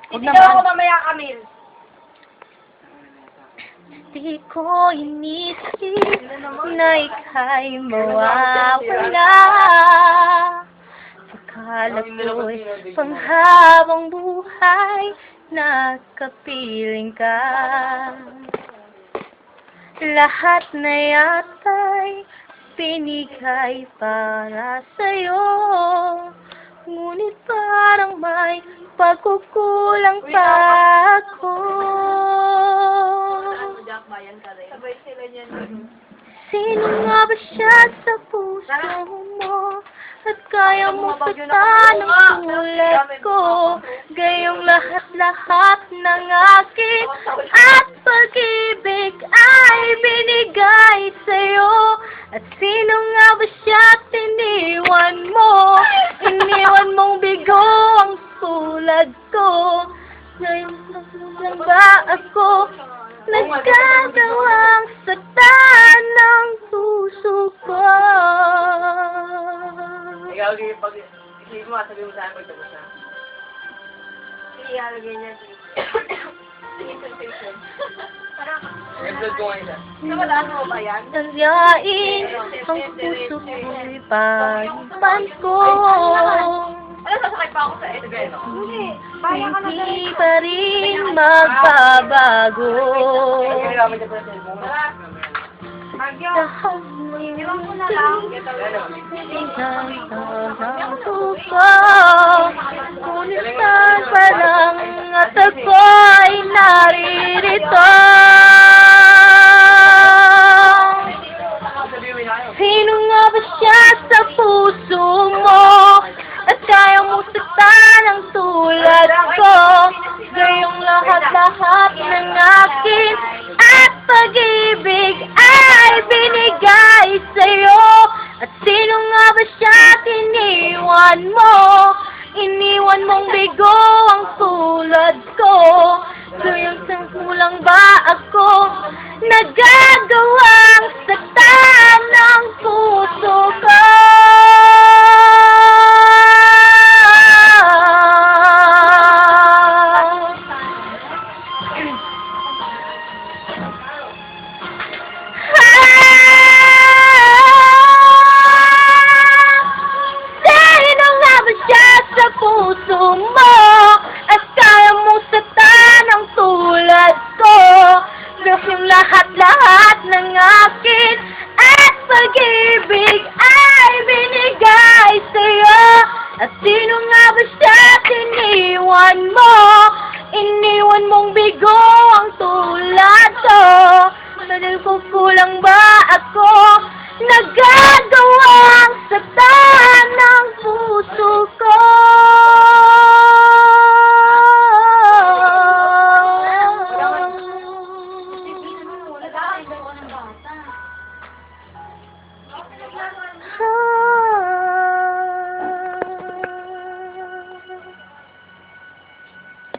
Huwag Hindi daw ako naman. mamaya, Camille. Di ko inisip na ika'y mawawala. Akala ko'y panghabang buhay na kapiling ka. Lahat na yata'y pinigay para sa'yo. Ngunit parang may pagkukulang pa ako. Sabay sila niyan. Sino nga ba siya sa puso mo? At kaya mo saktan ang tulad ko. Gayong lahat-lahat ng akin at pag-ibig ay binigay sa'yo. At sino nga ba siya at iniwan mo? Iniwan mong bigo ang tulad ko. Ngayon lang ba ako nagkagawang saktan ng puso ko? Ikaw, pag isip mo, sabi mo sa akin, tapos na. Ihalagay niya dito. Sensation. Parang, nawalaan mo ba yan? Tanyain ang puso ko'y pagpan ko. Ano, sasakay pa ako sa SBN? Hindi. Baya ka na Hindi pa rin magbabago. Lahat ng Iwan ko na lang. ng puso. Ngunit saan pa lang at ako'y naririto. Sino nga ba siya sa puso mo? At kaya mo saktan ang tulad ko. Gayong lahat-lahat ng akin at pag-ibig ay binigay sa'yo. At sino nga ba siya at iniwan mo? Iniwan mong bigo ang tulad ko. Gayong kulang ba ako?